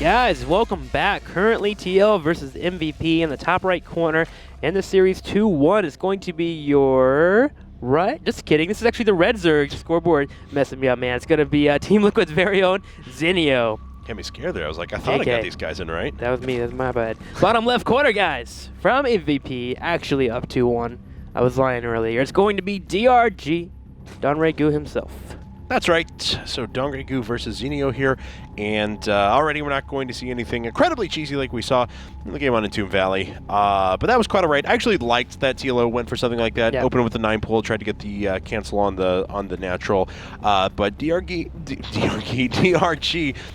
Guys, welcome back. Currently TL versus MVP in the top right corner in the series 2-1 is going to be your right. Just kidding. This is actually the Red Zerg scoreboard messing me up, man. It's going to be Team Liquid's very own Zinio. Got me scared there. I was like, I thought I got these guys in right. That was me. That's my bad. Bottom left corner, guys, from MVP, actually up 2-1. I was lying earlier. It's going to be DRG, Donregu himself. That's right. So Donregu versus Zinio here, and already we're not going to see anything incredibly cheesy like we saw in the game on Entomb Valley. But that was quite all right. I actually liked that TLO went for something like that. Yeah. Opened with the 9 pull, tried to get the cancel on the natural. But DRG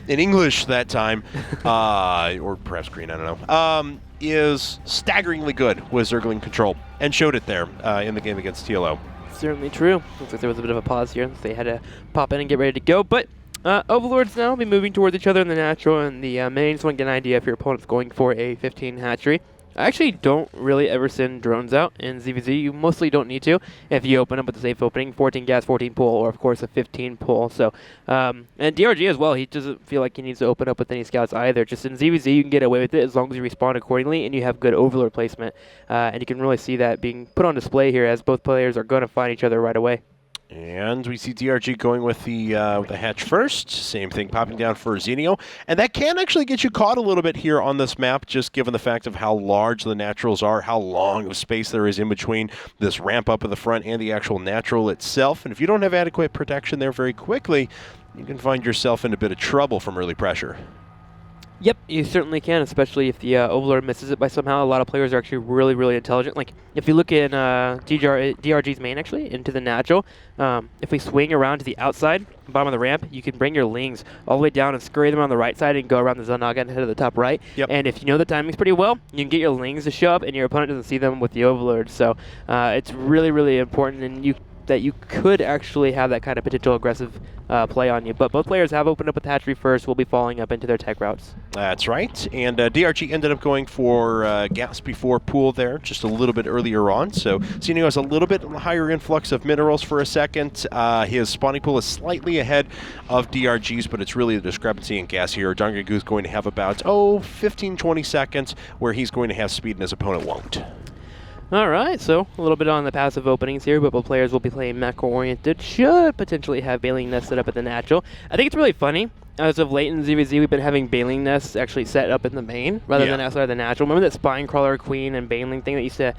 in English that time, or perhaps green, I don't know, is staggeringly good with Zergling control, and showed it there in the game against TLO. Certainly true. Looks like there was a bit of a pause here. They had to pop in and get ready to go. But Overlords now will be moving towards each other in the natural, and the main just want to get an idea if your opponent's going for a 15 hatchery. I actually don't really ever send drones out in ZVZ. You mostly don't need to if you open up with a safe opening, 14 gas, 14 pull, or of course a 15 pull. So, and DRG as well, he doesn't feel like he needs to open up with any scouts either. Just in ZVZ, you can get away with it as long as you respond accordingly and you have good Overlord placement. And you can really see that being put on display here as both players are going to find each other right away. And we see DRG going with the hatch first. Same thing popping down for Zinio. And that can actually get you caught a little bit here on this map, just given the fact of how large the naturals are, how long of space there is in between this ramp up in the front and the actual natural itself. And if you don't have adequate protection there very quickly, you can find yourself in a bit of trouble from early pressure. Yep, you certainly can, especially if the Overlord misses it by somehow. A lot of players are actually really, really intelligent. Like, if you look in DRG's main, actually, into the natural, if we swing around to the outside, bottom of the ramp, you can bring your Lings all the way down and scurry them on the right side and go around the Zonaga and head to the top right. Yep. And if you know the timings pretty well, you can get your Lings to show up, and your opponent doesn't see them with the Overlord. So it's really, really important, and that you could actually have that kind of potential aggressive play on you. But both players have opened up with hatchery first. Will be following up into their tech routes. That's right. And DRG ended up going for gas before pool there, just a little bit earlier on. So Zinio has a little bit higher influx of minerals for a second. His spawning pool is slightly ahead of DRG's, but it's really the discrepancy in gas here. Donregu is going to have about, 15-20 seconds where he's going to have speed and his opponent won't. All right, so a little bit on the passive openings here, but both players will be playing macro-oriented. Should potentially have Baling Nest set up at the natural. I think it's really funny. As of late in ZVZ, we've been having Baling Nests actually set up in the main rather than outside of the natural. Remember that Spine Crawler Queen and Baling thing that used to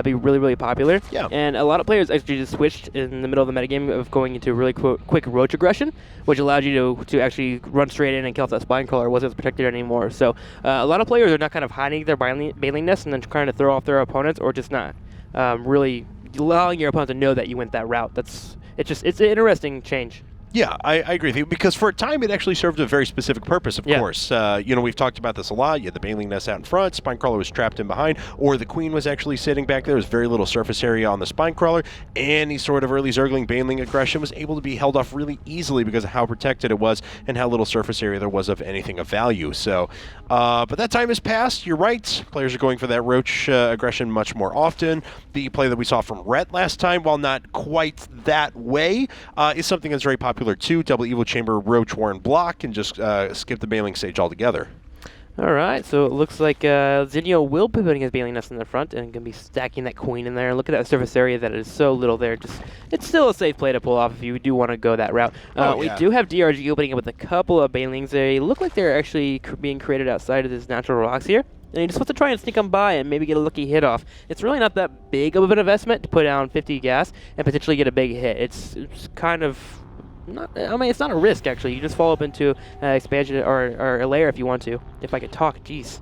be really, really popular? Yeah. And a lot of players actually just switched in the middle of the metagame of going into really quick roach aggression, which allowed you to actually run straight in and kill if that Spine Crawler wasn't protected anymore. So a lot of players are not kind of hiding their Baling Nests and then trying to throw off their opponents, or just not really allowing your opponent to know that you went that route. It's an interesting change. Yeah, I agree with you, because for a time it actually served a very specific purpose, of course. We've talked about this a lot. You had the Baling Nest out in front, Spine Crawler was trapped in behind, or the Queen was actually sitting back there. There was very little surface area on the Spine Crawler. Any sort of early Zergling Baling aggression was able to be held off really easily because of how protected it was and how little surface area there was of anything of value. So, but that time has passed. You're right. Players are going for that Roach aggression much more often. The play that we saw from Rhett last time, while not quite that way, is something that's very popular too. Double Evil Chamber, Roach, Warren block, and just skip the Baling stage altogether. All right, so it looks like Zinio will be putting his Baling Nest in the front and going to be stacking that Queen in there. Look at that surface area that is so little there. It's still a safe play to pull off if you do want to go that route. We do have DRG opening up with a couple of Balings. They look like they're actually being created outside of this natural rocks here. And he just wants to try and sneak them by and maybe get a lucky hit off. It's really not that big of an investment to put down 50 gas and potentially get a big hit. It's kind of... it's not a risk, actually. You just fall up into expansion or a layer if you want to. If I could talk, jeez.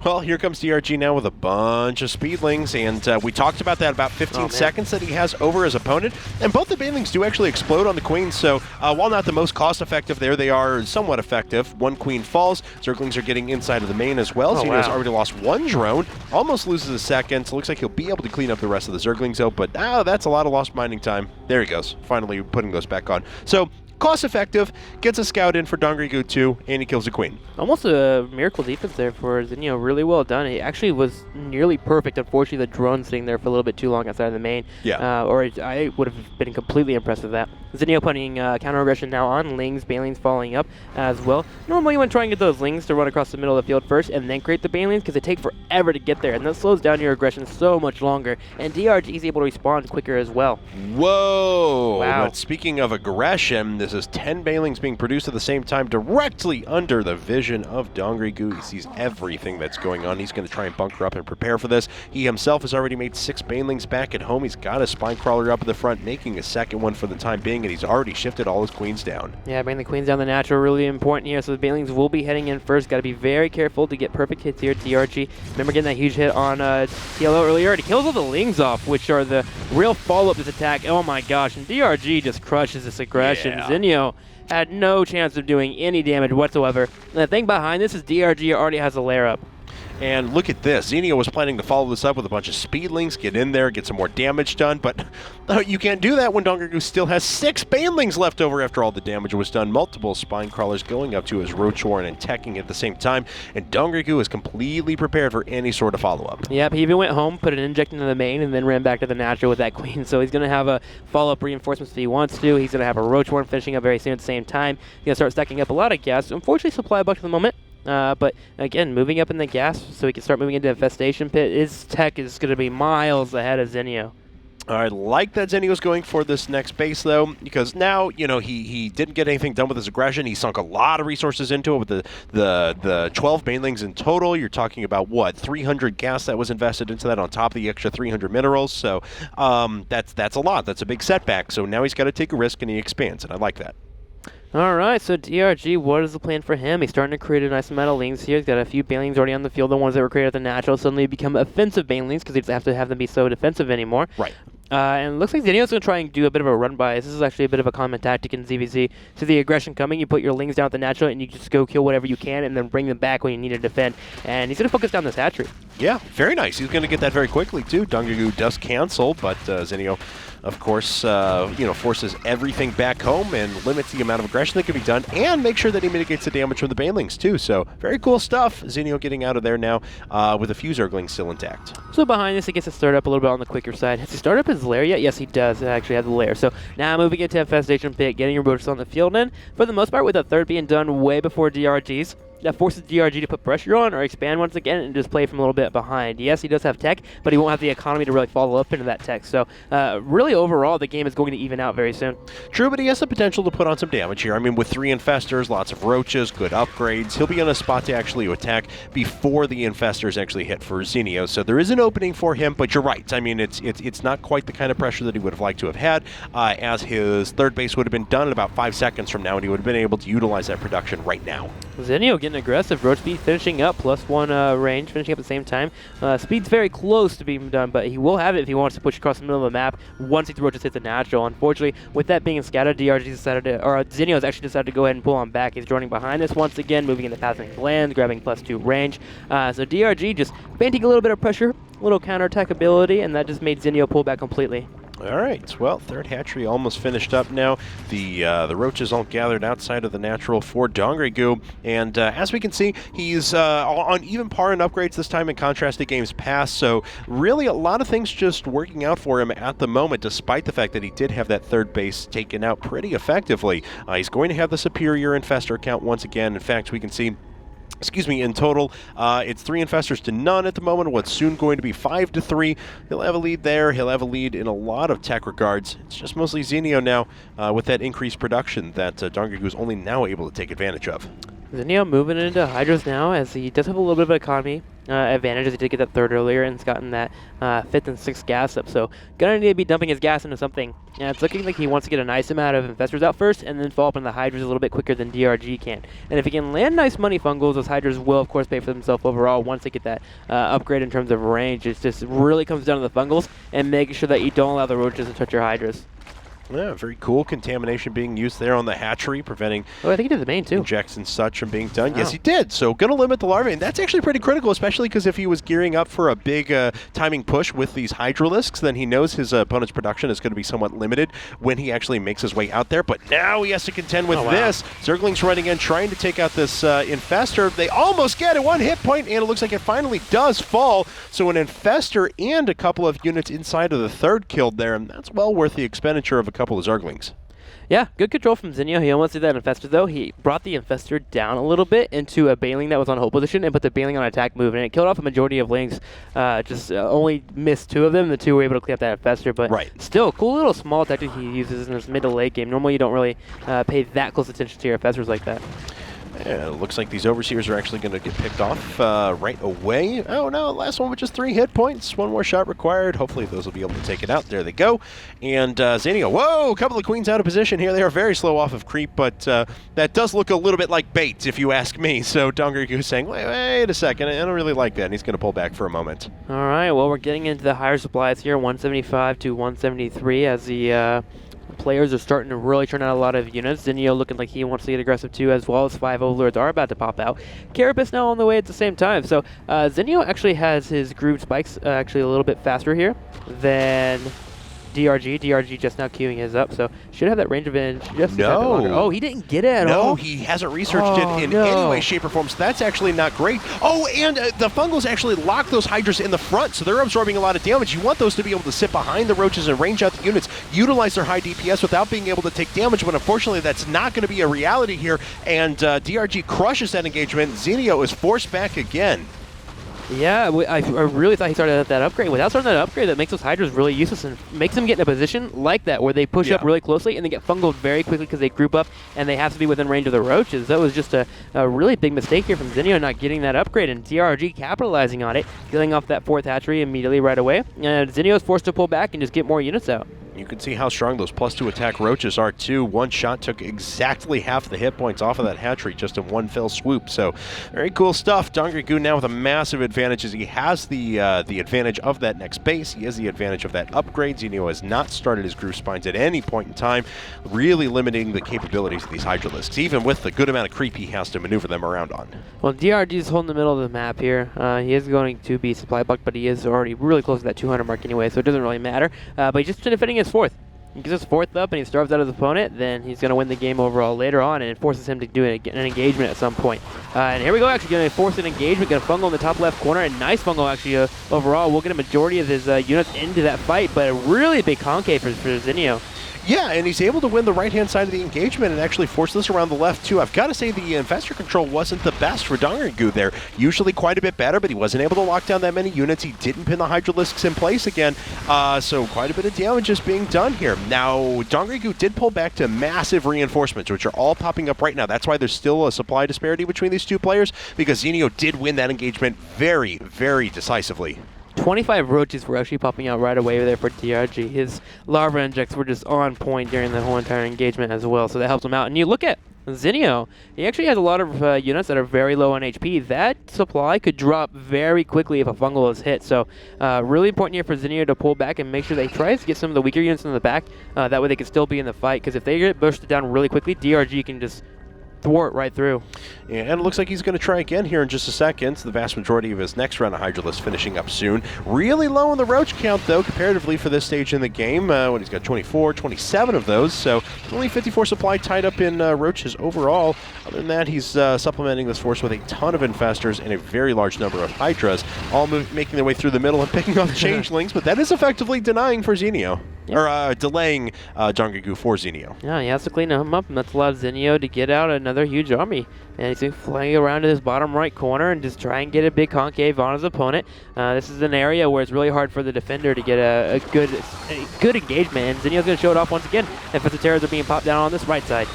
Well, here comes DRG now with a bunch of speedlings, and we talked about that about 15 seconds that he has over his opponent. And both the Banelings do actually explode on the Queen, so while not the most cost-effective there, they are somewhat effective. One Queen falls. Zerglings are getting inside of the main as well. Zinio's already lost one drone, almost loses a second, so looks like he'll be able to clean up the rest of the Zerglings, though, but that's a lot of lost mining time. There he goes, finally putting those back on. So cost effective, gets a scout in for Dongrigu 2, and he kills the queen. Almost a miracle defense there for Zinio. Really well done. He actually was nearly perfect. Unfortunately, the drone sitting there for a little bit too long outside of the main. Yeah. Or I would have been completely impressed with that. Zinio putting counter aggression now on. Lings, Banelings following up as well. Normally, you want to try and get those Lings to run across the middle of the field first and then create the Banelings because they take forever to get there. And that slows down your aggression so much longer. And DRG is able to respond quicker as well. Whoa! Wow. But speaking of aggression, this is 10 Banelings being produced at the same time directly under the vision of Dongrigu. He sees everything that's going on. He's going to try and bunker up and prepare for this. He himself has already made 6 Banelings back at home. He's got a spine crawler up in the front, making a second one for the time being, and he's already shifted all his queens down. Yeah, bring the queens down the natural, really important here. So the Banelings will be heading in first. Got to be very careful to get perfect hits here. DRG, remember getting that huge hit on TLO earlier, and he kills all the Lings off, which are the real follow-up to this attack. Oh my gosh, and DRG just crushes this aggression. Yeah. Zinio had no chance of doing any damage whatsoever. And the thing behind this is DRG already has a lair up. And look at this. Zinio was planning to follow this up with a bunch of speedlings, get in there, get some more damage done, but you can't do that when Dongrigu still has 6 Banelings left over after all the damage was done. Multiple spine crawlers going up to his Roach Warren and teching at the same time, and Dongrigu is completely prepared for any sort of follow-up. Yep, he even went home, put an inject into the main, and then ran back to the natural with that queen. So he's going to have a follow-up reinforcements if he wants to. He's going to have a Roach Warren finishing up very soon at the same time. He's going to start stacking up a lot of gas. Unfortunately, supply buck at the moment. But again, moving up in the gas so he can start moving into Infestation Pit. His tech is going to be miles ahead of Zinio. I like that Zinio's going for this next base, though, because now, you know, he didn't get anything done with his aggression. He sunk a lot of resources into it with the 12 Banelings in total. You're talking about, what, 300 gas that was invested into that on top of the extra 300 minerals. So that's a lot. That's a big setback. So now he's got to take a risk, and he expands, and I like that. All right, so DRG, what is the plan for him? He's starting to create a nice amount of Lings here. He's got a few Banelings already on the field. The ones that were created at the natural suddenly become offensive Banelings because he doesn't have to have them be so defensive anymore. Right. And it looks like Zinio's going to try and do a bit of a run by. This is actually a bit of a common tactic in ZVZ. So the aggression coming, you put your Lings down at the natural, and you just go kill whatever you can, and then bring them back when you need to defend. And he's going to focus down this hatchery. Yeah, very nice. He's going to get that very quickly, too. Dongrigu does cancel, but Zinio, of course, forces everything back home and limits the amount of aggression that can be done, and make sure that he mitigates the damage from the Banelings, too. So very cool stuff. Zinio getting out of there now with a few Zerglings still intact. So behind this, he gets to start up a little bit on the quicker side. Has he started up his lair yet? Yes, he does actually have the lair. So now moving into Infestation Pit, getting your roaches on the field in. For the most part, with the third being done way before DRG's, that forces DRG to put pressure on or expand once again and just play from a little bit behind. Yes, he does have tech, but he won't have the economy to really follow up into that tech. So really overall, the game is going to even out very soon. True, but he has the potential to put on some damage here. I mean, with 3 Infestors, lots of Roaches, good upgrades, he'll be on a spot to actually attack before the Infestors actually hit for Zinio. So there is an opening for him, but you're right. I mean, it's not quite the kind of pressure that he would have liked to have had, as his third base would have been done in about 5 seconds from now, and he would have been able to utilize that production right now. Zinio getting aggressive. Roach speed finishing up, +1 range, finishing up at the same time. Speed's very close to being done, but he will have it if he wants to push across the middle of the map once these Roaches hit the natural. Unfortunately, with that being scattered, Zinio has actually decided to go ahead and pull on back. He's joining behind us once again, moving into passing lands, grabbing +2 range. So DRG just banting a little bit of pressure, a little counterattack ability, and that just made Zinio pull back completely. All right, well, third hatchery almost finished up now. The Roaches all gathered outside of the natural for Dongrigu, and as we can see, he's on even par in upgrades this time in contrast to games past, so really a lot of things just working out for him at the moment, despite the fact that he did have that third base taken out pretty effectively. He's going to have the superior Infestor count once again. In fact, we can see in total, it's 3 Infestors to none at the moment, what's soon going to be 5 to 3. He'll have a lead there. He'll have a lead in a lot of tech regards. It's just mostly Zinio now with that increased production that Dongrigu is only now able to take advantage of. Zinio moving into Hydras now, as he does have a little bit of economy advantage, as he did get that third earlier and has gotten that 5th and 6th gas up. So gonna need to be dumping his gas into something. And it's looking like he wants to get a nice amount of Infestors out first and then follow up on the Hydras a little bit quicker than DRG can. And if he can land nice money fungals, those Hydras will of course pay for themselves overall once they get that upgrade in terms of range. It just really comes down to the fungals and making sure that you don't allow the Roaches to touch your Hydras. Yeah, very cool. Contamination being used there on the hatchery, preventing Oh, I think he did the main, too. injects and such from being done. Wow. Yes, he did. So going to limit the larvae, and that's actually pretty critical, especially because if he was gearing up for a big timing push with these Hydralisks, then he knows his opponent's production is going to be somewhat limited when he actually makes his way out there. But now he has to contend with this. Zergling's running in, trying to take out this Infestor. They almost get it, 1 hit point, and it looks like it finally does fall. So an Infestor and a couple of units inside of the third killed there, and that's well worth the expenditure of a couple of Zerglings. Yeah, good control from Zinio. He almost did that Infestor, though. He brought the Infestor down a little bit into a Baneling that was on hold position and put the Baneling on attack move, and it killed off a majority of Lings. Only missed 2 of them. The 2 were able to clear up that Infestor, but still, cool little small tactic he uses in his mid to late game. Normally, you don't really pay that close attention to your Infestors like that. Yeah, it looks like these Overseers are actually going to get picked off right away. Oh no, last one with just 3 hit points. 1 more shot required. Hopefully those will be able to take it out. There they go. And Zinio, whoa, a couple of Queens out of position here. They are very slow off of creep, but that does look a little bit like bait, if you ask me. So Dongrigu saying, wait a second, I don't really like that. And he's going to pull back for a moment. All right, well, we're getting into the higher supplies here, 175 to 173 as the players are starting to really turn out a lot of units. Zinio looking like he wants to get aggressive too, as well as 5 Overlords are about to pop out. Carapace now on the way at the same time. So Zinio actually has his groove spikes actually a little bit faster here than DRG. DRG just now queuing his up, so should have that range advantage just a bit longer. Oh, he didn't get it at all? No, he hasn't researched it in any way, shape, or form, so that's actually not great. Oh, and the Fungals actually lock those Hydras in the front, so they're absorbing a lot of damage. You want those to be able to sit behind the Roaches and range out the units, utilize their high DPS without being able to take damage, but unfortunately that's not going to be a reality here, and DRG crushes that engagement. Zinio is forced back again. Yeah, I really thought he started at that upgrade. Without starting that upgrade, that makes those Hydras really useless and makes them get in a position like that where they push up really closely and they get fungled very quickly because they group up and they have to be within range of the Roaches. That was just a really big mistake here from Zinio not getting that upgrade, and DRG capitalizing on it, killing off that 4th hatchery immediately right away. And Zinio is forced to pull back and just get more units out. You can see how strong those +2 attack Roaches are too. 1 shot took exactly half the hit points off of that hatchery just in 1 fell swoop. So very cool stuff. Dongrigu now with a massive advantage as he has the advantage of that next base. He has the advantage of that upgrade. Zinio has not started his groove spines at any point in time, really limiting the capabilities of these Hydralisks, even with the good amount of creep he has to maneuver them around on. Well, DRG is holding the middle of the map here. He is going to be supply bucked, but he is already really close to that 200 mark anyway, so it doesn't really matter. But he's just defending his 4th. He gets his 4th up and he starves out his opponent, then he's going to win the game overall later on, and it forces him to do an engagement at some point. And here we go, actually going to force an engagement, going to fungal in the top left corner, and nice fungal actually overall. We'll get a majority of his units into that fight, but a really big concave for Zinio. Yeah, and he's able to win the right-hand side of the engagement and actually force this around the left, too. I've got to say the Infestor control wasn't the best for Dongrigu there. Usually quite a bit better, but he wasn't able to lock down that many units. He didn't pin the Hydralisks in place again, so quite a bit of damage is being done here. Now, Dongrigu did pull back to massive reinforcements, which are all popping up right now. That's why there's still a supply disparity between these 2 players, because Zinio did win that engagement very, very decisively. 25 Roaches were actually popping out right away there for DRG. His larva injects were just on point during the whole entire engagement as well, so that helps him out. And you look at Zinio, he actually has a lot of units that are very low on HP. That supply could drop very quickly if a fungal is hit, so really important here for Zinio to pull back and make sure that he tries to get some of the weaker units in the back. That way they can still be in the fight, because if they get bursted down really quickly, DRG can just thwart right through. Yeah, and it looks like he's going to try again here in just a second. The vast majority of his next round of Hydralisk finishing up soon. Really low on the Roach count, though, comparatively for this stage in the game. He's got 24, 27 of those, so only 54 supply tied up in Roaches overall. Other than that, he's supplementing this force with a ton of Infestors and a very large number of Hydras, all making their way through the middle and picking off Changelings, but that is effectively denying for Zinio. Yep. Or delaying Dongrigu for Zinio. Yeah, he has to clean him up, and that's allowed Zinio to get out another huge army. And he's flying around to his bottom right corner and just try and get a big concave on his opponent. This is an area where it's really hard for the defender to get a good engagement, and Zinio's going to show it off once again. Infested Terrors are being popped down on this right side.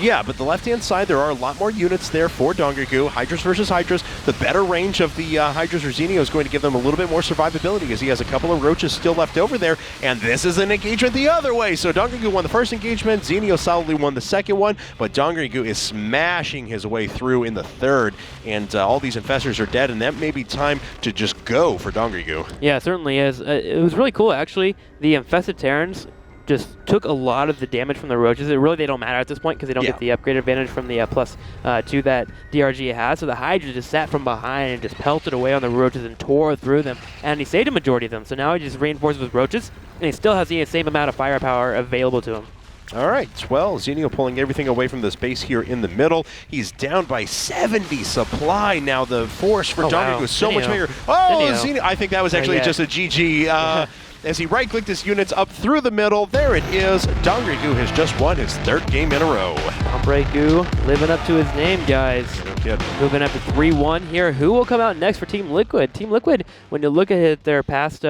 Yeah, but the left-hand side, there are a lot more units there for Dongrigu. Hydras versus Hydras. The better range of the Hydras or Zinio is going to give them a little bit more survivability, as he has a couple of Roaches still left over there, and this is an engagement the other way. So Dongrigu won the first engagement, Zinio solidly won the second one, but Dongrigu is smashing his way through in the third, and all these Infestors are dead, and that may be time to just go for Dongrigu. Yeah, it certainly is. It was really cool, actually. The Infested Terrans just took a lot of the damage from the roaches. Really, they don't matter at this point because they don't Yeah. get the upgrade advantage from the +2 that DRG has. So the Hydra just sat from behind and just pelted away on the roaches and tore through them. And he saved a majority of them. So now he just reinforces with roaches, and he still has the same amount of firepower available to him. All right, well, Zenio pulling everything away from this base here in the middle. He's down by 70 supply now. The force for Donger goes so much bigger. Oh, Zenio. I think that was actually just a GG. As he right-clicked his units up through the middle, there it is. Dongrigu has just won his 3rd game in a row. Gu living up to his name, guys. No kidding. Moving up to 3-1 here. Who will come out next for Team Liquid? Team Liquid, when you look at their past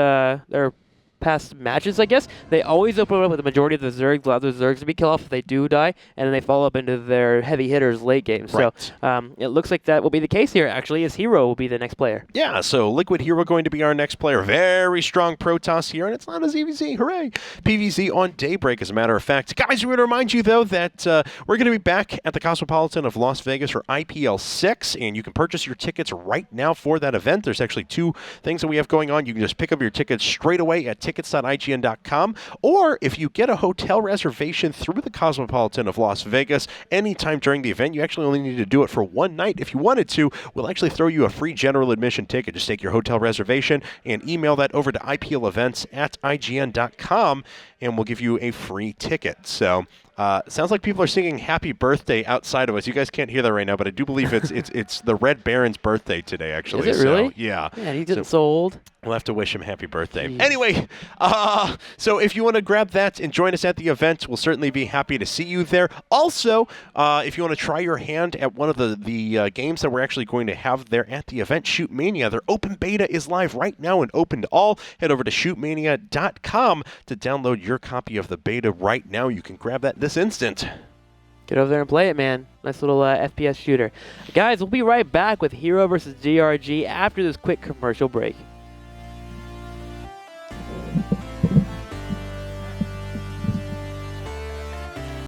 matches, I guess, they always open up with the majority of the Zergs, allow the Zergs to be killed off if they do die, and then they follow up into their heavy hitters late game. Right. So it looks like that will be the case here, actually, as Hero will be the next player. Yeah, so Liquid Hero going to be our next player. Very strong Protoss here, and it's not a ZVZ. Hooray! PVZ on Daybreak, as a matter of fact. Guys, we want to remind you, though, that we're going to be back at the Cosmopolitan of Las Vegas for IPL 6, and you can purchase your tickets right now for that event. There's actually 2 things that we have going on. You can just pick up your tickets straight away at tickets.ign.com, or if you get a hotel reservation through the Cosmopolitan of Las Vegas anytime during the event, you actually only need to do it for 1 night. If you wanted to, we'll actually throw you a free general admission ticket. Just take your hotel reservation and email that over to iplevents@ign.com, and we'll give you a free ticket. So sounds like people are singing happy birthday outside of us. You guys can't hear that right now, but I do believe it's the Red Baron's birthday today, actually. Is it really? So, yeah. Man, he's getting so old. We'll have to wish him happy birthday. Jeez. Anyway, so if you want to grab that and join us at the event, we'll certainly be happy to see you there. Also, if you want to try your hand at one of the games that we're actually going to have there at the event, Shoot Mania, their open beta is live right now and open to all. Head over to shootmania.com to download your copy of the beta right now. You can grab that this instant. Get over there and play it, man. Nice little FPS shooter. Guys, we'll be right back with Hero versus DRG after this quick commercial break.